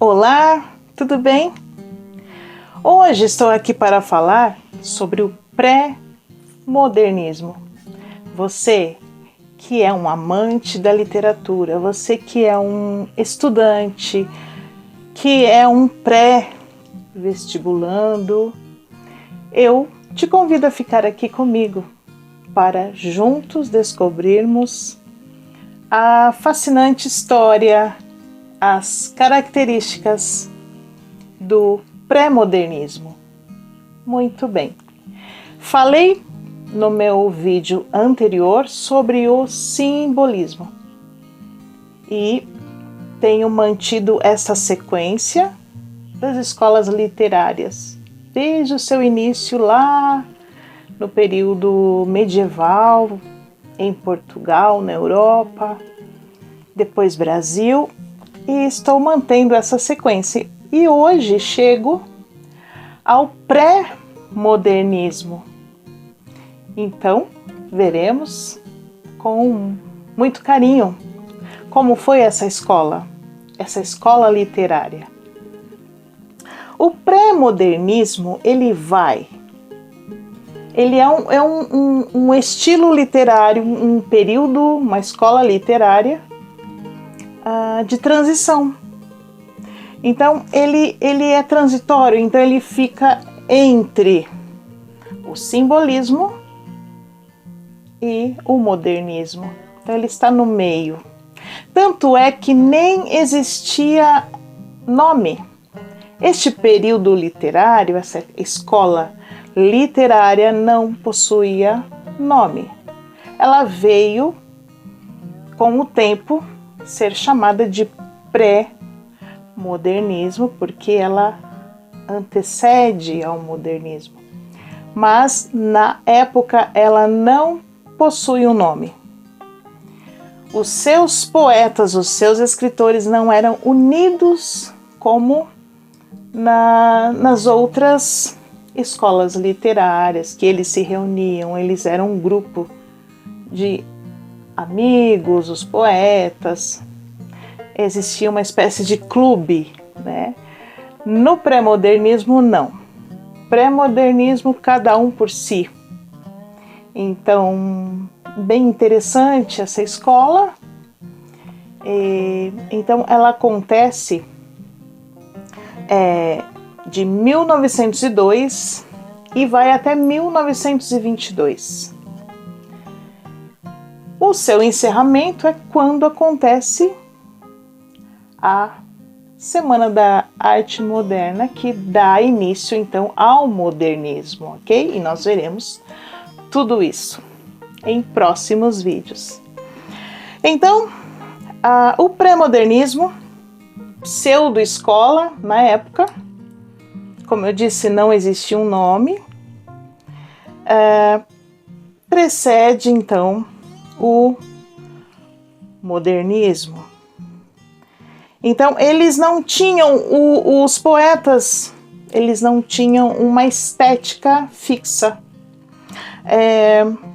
Olá, tudo bem? Hoje estou aqui para falar sobre o pré-modernismo. Você que é um amante da literatura, você que é um estudante, que é um pré-vestibulando, eu te convido a ficar aqui comigo para juntos descobrirmos a fascinante história, as características do pré-modernismo. Muito bem. Falei no meu vídeo anterior sobre o simbolismo e tenho mantido essa sequência das escolas literárias desde o seu início lá no período medieval, em Portugal, na Europa, depois Brasil, e estou mantendo essa sequência. E hoje chego ao pré-modernismo. Então, veremos com muito carinho como foi essa escola literária. O pré-modernismo, ele é um estilo literário, um período, uma escola literária de transição. Então, ele é transitório, então ele fica entre o simbolismo e o modernismo. Então, ele está no meio. Tanto é que nem existia nome. Este período literário, essa escola literária, não possuía nome. Ela veio, com o tempo, ser chamada de pré-modernismo, porque ela antecede ao modernismo. Mas, na época, ela não possui um nome. Os seus poetas, os seus escritores não eram unidos como nas outras escolas literárias, que eles se reuniam, eles eram um grupo de amigos, os poetas. Existia uma espécie de clube, né? No pré-modernismo, não. Pré-modernismo, cada um por si. Então, bem interessante essa escola. Então, ela acontece de 1902 e vai até 1922. O seu encerramento é quando acontece a Semana da Arte Moderna, que dá início então ao modernismo, ok? E nós veremos tudo isso em próximos vídeos. Então, o pré-modernismo, pseudo-escola na época, como eu disse, não existia um nome, precede então o modernismo. Então, eles não tinham, os poetas, eles não tinham uma estética fixa.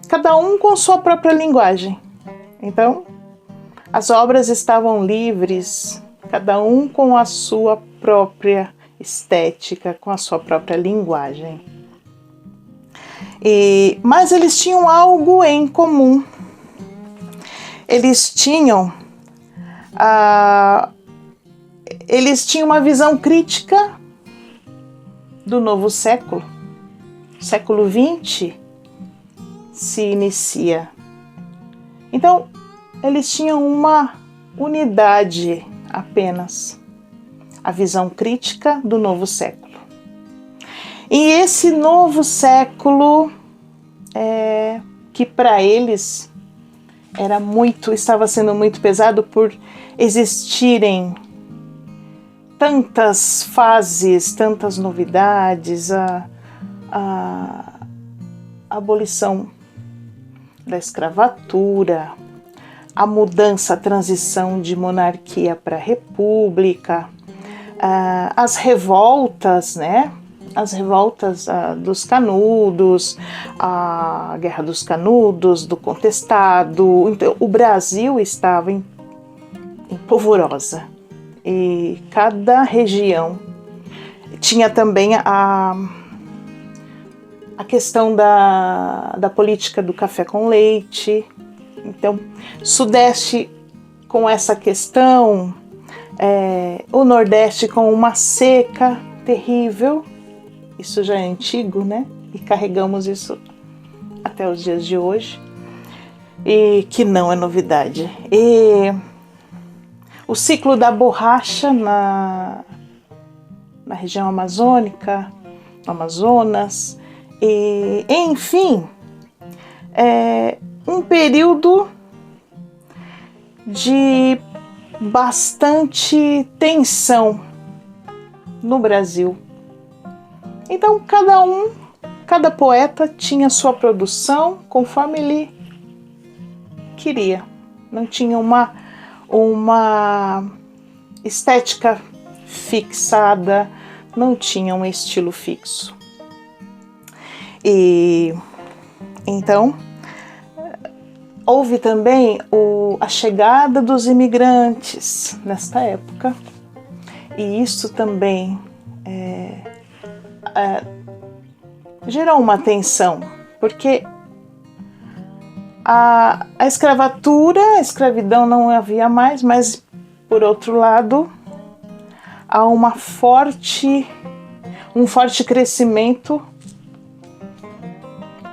Cada um com sua própria linguagem. Então, as obras estavam livres, cada um com a sua própria estética, com a sua própria linguagem. Mas eles tinham algo em comum. Eles tinham uma visão crítica do novo século. O século XX se inicia. Então, eles tinham uma unidade apenas, a visão crítica do novo século. E esse novo século, que para eles estava sendo muito pesado por existirem tantas fases, tantas novidades, a abolição da escravatura, a mudança, a transição de monarquia para república, as revoltas, né? As revoltas dos Canudos, a Guerra dos Canudos, do Contestado. Então, o Brasil estava em polvorosa. e cada região tinha também a questão da política do café com leite. Então, Sudeste com essa questão, o Nordeste com uma seca terrível, isso já é antigo, né? E carregamos isso até os dias de hoje, e que não é novidade. E o ciclo da borracha na região amazônica, Amazonas, e enfim, um período de bastante tensão no Brasil. Então cada poeta tinha sua produção conforme ele queria. Não tinha uma estética fixada, não tinha um estilo fixo. E então houve também a chegada dos imigrantes nesta época, e isso também gerou uma tensão, porque a escravatura, a escravidão não havia mais, mas por outro lado há um forte crescimento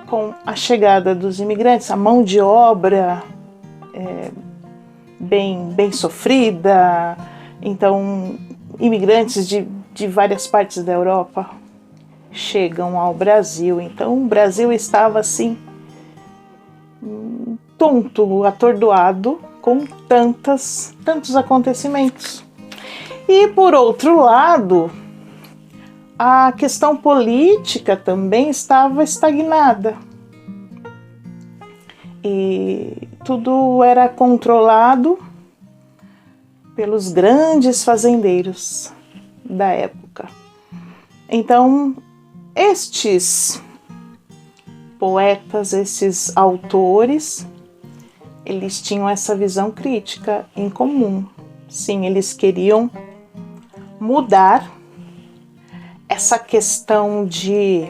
com a chegada dos imigrantes, a mão de obra bem sofrida. Então, imigrantes de várias partes da Europa chegam ao Brasil. Então, o Brasil estava assim, tonto, atordoado com tantos acontecimentos. E, por outro lado, a questão política também estava estagnada. E tudo era controlado pelos grandes fazendeiros da época. Então, estes poetas, esses autores, eles tinham essa visão crítica em comum. Sim, eles queriam mudar essa questão de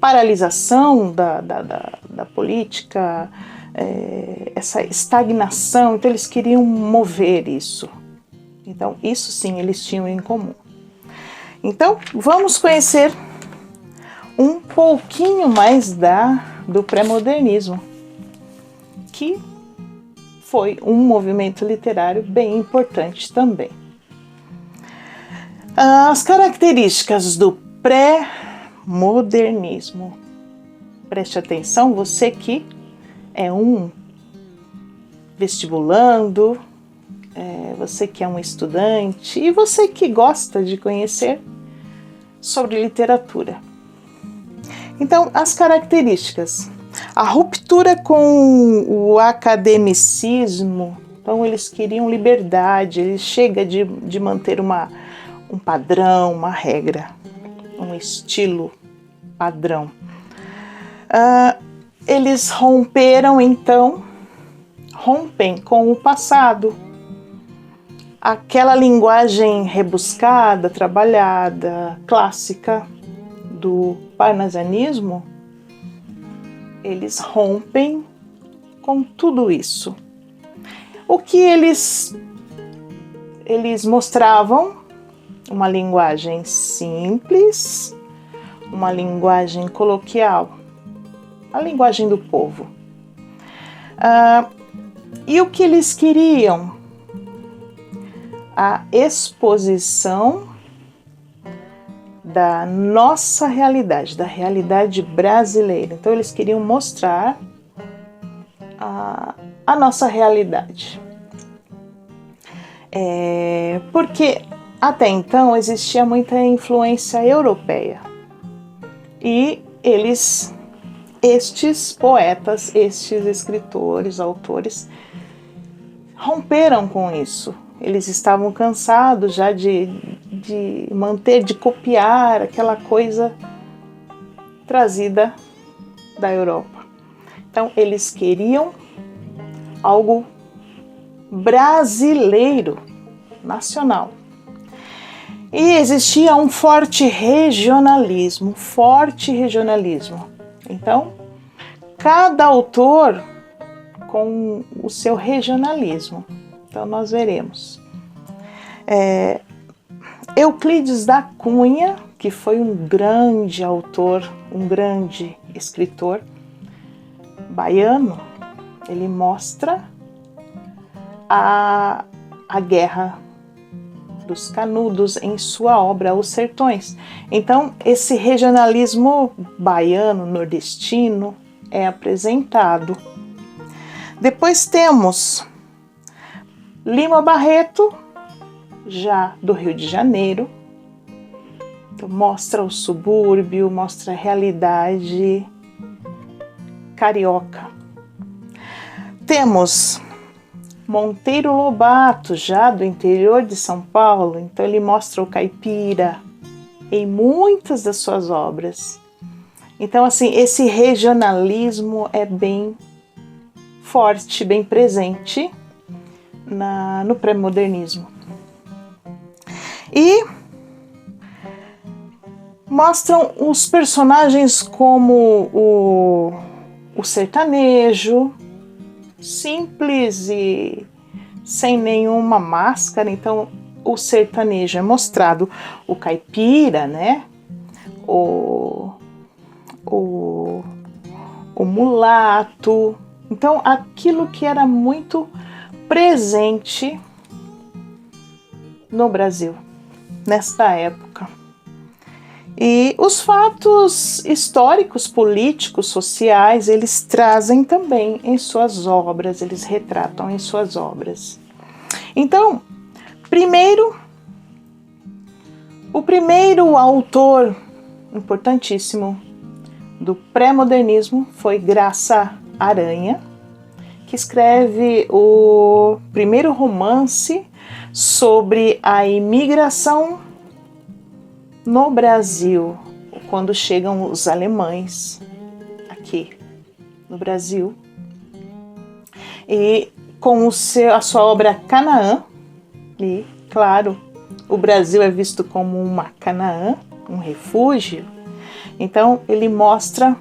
paralisação da política, essa estagnação. Então eles queriam mover isso. Então isso sim eles tinham em comum. Então vamos conhecer um pouquinho mais do pré-modernismo, que foi um movimento literário bem importante também. As características do pré-modernismo. Preste atenção, você que é um vestibulando, você que é um estudante e você que gosta de conhecer sobre literatura. Então, as características. A ruptura com o academicismo. Então, eles queriam liberdade, eles chegam de manter um padrão, uma regra, um estilo padrão. Eles rompem com o passado. Aquela linguagem rebuscada, trabalhada, clássica do parnasianismo, eles rompem com tudo isso. O que eles mostravam? Uma linguagem simples, uma linguagem coloquial, a linguagem do povo. E o que eles queriam? A exposição da nossa realidade, da realidade brasileira. Então eles queriam mostrar a nossa realidade. Porque até então existia muita influência europeia. E estes poetas, estes escritores, autores, romperam com isso. Eles estavam cansados já de manter, de copiar aquela coisa trazida da Europa. Então, eles queriam algo brasileiro. nacional. E existia um forte regionalismo. Então, cada autor com o seu regionalismo. Então, nós veremos. Euclides da Cunha, que foi um grande autor, um grande escritor baiano, ele mostra a guerra dos Canudos em sua obra Os Sertões. Então, esse regionalismo baiano, nordestino, é apresentado. Depois temos Lima Barreto, já do Rio de Janeiro. Então, mostra o subúrbio, mostra a realidade carioca. Temos Monteiro Lobato, já do interior de São Paulo. Então, ele mostra o caipira em muitas das suas obras. Então, assim, esse regionalismo é bem forte, bem presente no pré-modernismo. E mostram os personagens como o sertanejo, simples e sem nenhuma máscara. Então, o sertanejo é mostrado, o caipira, né? O mulato. Então, aquilo que era muito presente no Brasil, nesta época. E os fatos históricos, políticos, sociais, eles trazem também em suas obras, eles retratam em suas obras. Então, o primeiro autor importantíssimo do pré-modernismo foi Graça Aranha, que escreve o primeiro romance sobre a imigração no Brasil, quando chegam os alemães aqui no Brasil. E com a sua obra Canaã, e claro, o Brasil é visto como uma Canaã, um refúgio. Então ele mostra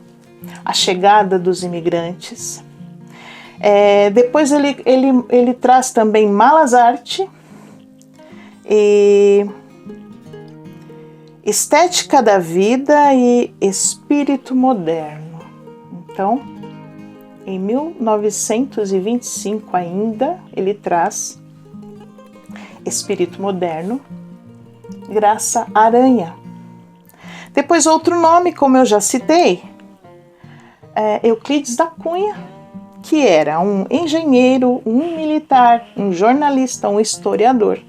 a chegada dos imigrantes. Depois ele traz também Malas Arte e Estética da Vida e Espírito Moderno. Então, em 1925 ainda, ele traz Espírito Moderno, Graça Aranha. Depois outro nome, como eu já citei, Euclides da Cunha, que era um engenheiro, um militar, um jornalista, um historiador,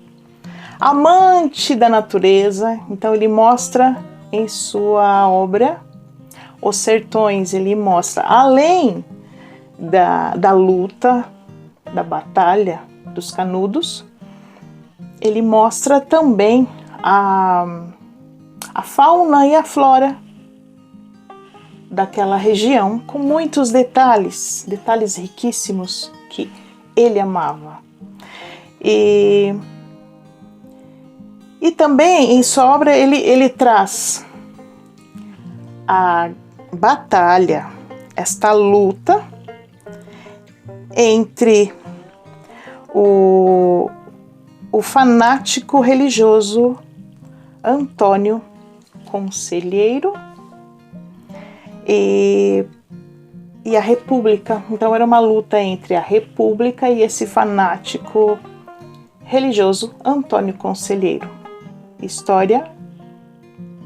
amante da natureza. Então ele mostra em sua obra Os Sertões, ele mostra, além da luta, da batalha dos Canudos, ele mostra também a fauna e a flora daquela região, com muitos detalhes riquíssimos que ele amava. E também em sua obra ele traz a batalha, esta luta entre o fanático religioso Antônio Conselheiro e a República. Então era uma luta entre a República e esse fanático religioso Antônio Conselheiro. História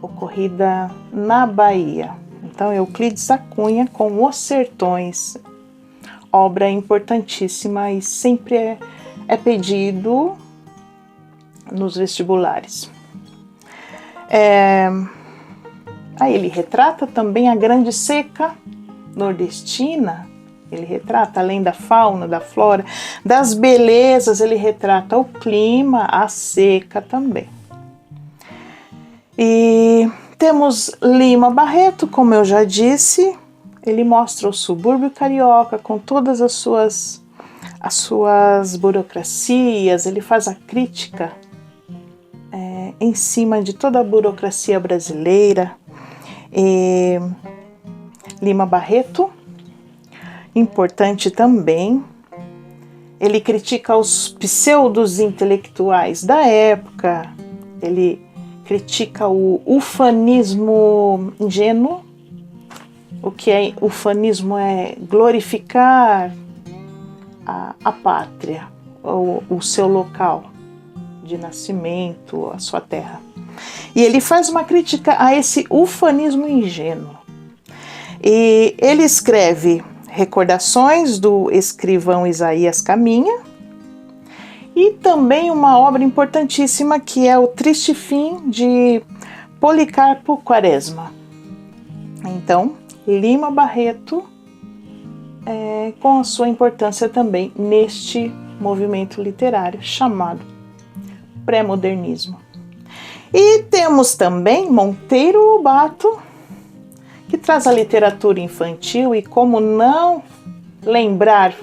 ocorrida na Bahia. Então, Euclides da Cunha com Os Sertões, obra importantíssima e sempre é pedido nos vestibulares. Aí ele retrata também a grande seca nordestina. Ele retrata, além da fauna, da flora, das belezas, ele retrata o clima, a seca também. E temos Lima Barreto, como eu já disse, ele mostra o subúrbio carioca com todas as suas as suas burocracias, ele faz a crítica em cima de toda a burocracia brasileira. Lima Barreto, importante também, ele critica os pseudos intelectuais da época, ele critica o ufanismo ingênuo. O que é ufanismo é glorificar a pátria, o seu local de nascimento, a sua terra. E ele faz uma crítica a esse ufanismo ingênuo. E ele escreve Recordações do escrivão Isaías Caminha e também uma obra importantíssima que é O Triste Fim de Policarpo Quaresma. Então, Lima Barreto com a sua importância também neste movimento literário chamado pré-modernismo. E temos também Monteiro Lobato, que traz a literatura infantil, e como não lembrar,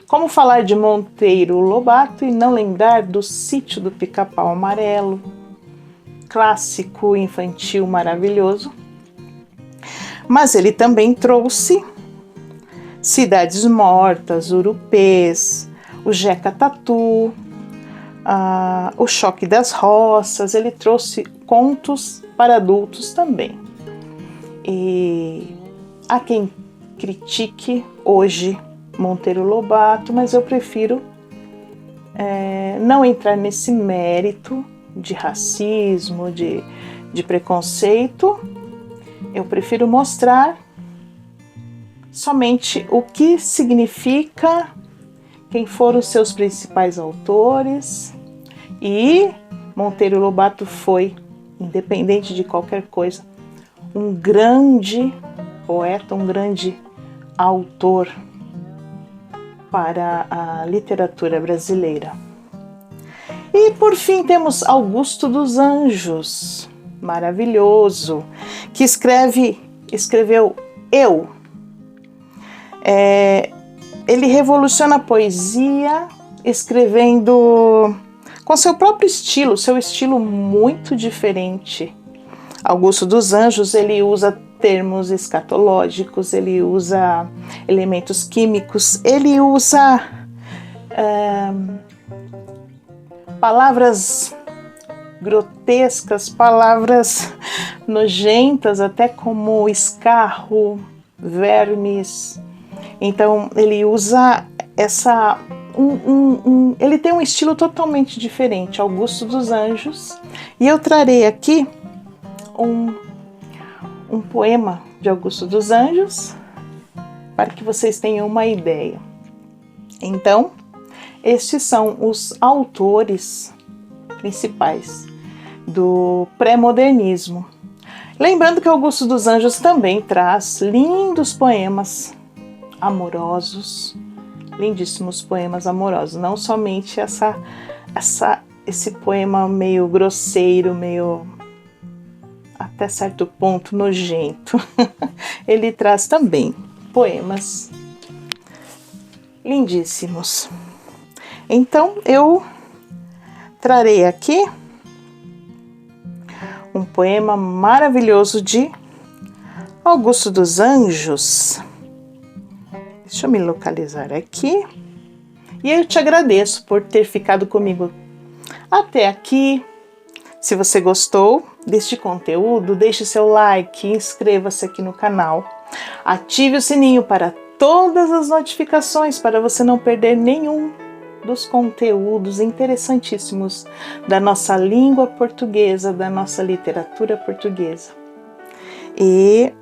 como falar de Monteiro Lobato e não lembrar do Sítio do Pica-Pau Amarelo, clássico infantil maravilhoso. Mas ele também trouxe Cidades Mortas, Urupês, o Jeca Tatu, o Choque das Roças. Ele trouxe contos para adultos também. E há quem critique hoje Monteiro Lobato, mas eu prefiro não entrar nesse mérito de racismo, de preconceito. Eu prefiro mostrar somente o que significa, quem foram os seus principais autores. E Monteiro Lobato foi, independente de qualquer coisa, um grande poeta, um grande autor para a literatura brasileira. E por fim temos Augusto dos Anjos, maravilhoso, que escreveu Eu. Ele revoluciona a poesia escrevendo com seu próprio estilo, seu estilo muito diferente. Augusto dos Anjos, ele usa termos escatológicos, ele usa elementos químicos, ele usa palavras grotescas, palavras nojentas, até como escarro, vermes. Então ele usa ele tem um estilo totalmente diferente, Augusto dos Anjos. E eu trarei aqui um poema de Augusto dos Anjos para que vocês tenham uma ideia. Então, estes são os autores principais do pré-modernismo. Lembrando que Augusto dos Anjos também traz lindos poemas amorosos, lindíssimos poemas amorosos, não somente esse poema meio grosseiro, meio até certo ponto nojento. Ele traz também poemas lindíssimos. Então eu trarei aqui um poema maravilhoso de Augusto dos Anjos. Deixa eu me localizar aqui. E eu te agradeço por ter ficado comigo até aqui. Se você gostou deste conteúdo, deixe seu like, inscreva-se aqui no canal, ative o sininho para todas as notificações para você não perder nenhum dos conteúdos interessantíssimos da nossa língua portuguesa, da nossa literatura portuguesa. E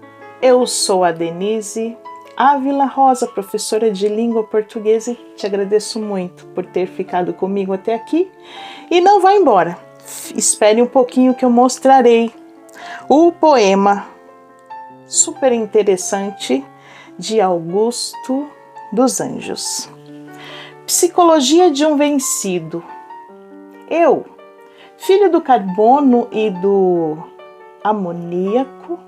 eu sou a Denise Ávila Rosa, professora de língua portuguesa, e te agradeço muito por ter ficado comigo até aqui. E não vá embora, espere um pouquinho que eu mostrarei o poema super interessante de Augusto dos Anjos. Psicologia de um vencido. Eu, filho do carbono e do amoníaco,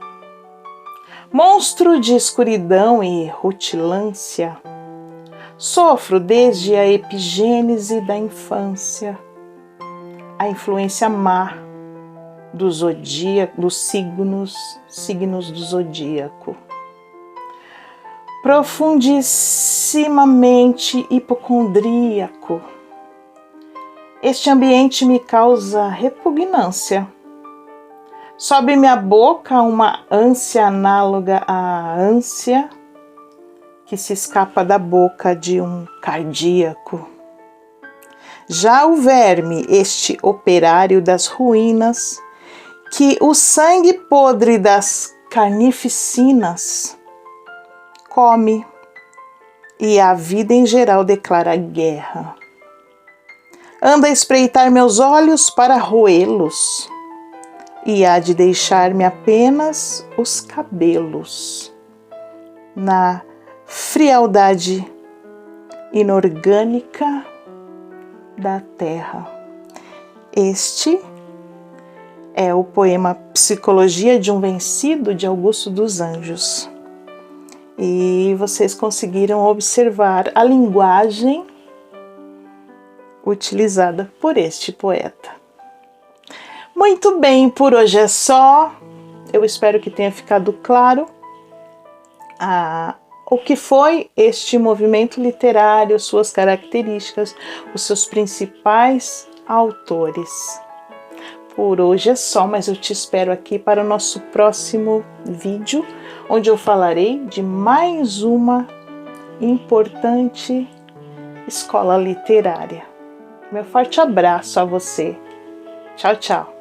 monstro de escuridão e rutilância, Sofro desde a epigênese da infância, a influência má do zodíaco, dos signos do zodíaco. Profundissimamente hipocondríaco. Este ambiente me causa repugnância. Sobe-me à boca uma ânsia análoga à ânsia que se escapa da boca de um cardíaco. Já o verme, este operário das ruínas, que o sangue podre das carnificinas come e a vida em geral declara guerra. Anda a espreitar meus olhos para roê-los e há de deixar-me apenas os cabelos na frialdade inorgânica da terra. Este é o poema Psicologia de um Vencido, de Augusto dos Anjos. E vocês conseguiram observar a linguagem utilizada por este poeta. Muito bem, por hoje é só. Eu espero que tenha ficado claro o que foi este movimento literário, suas características, os seus principais autores. Por hoje é só, mas eu te espero aqui para o nosso próximo vídeo, onde eu falarei de mais uma importante escola literária. Meu forte abraço a você. Tchau, tchau.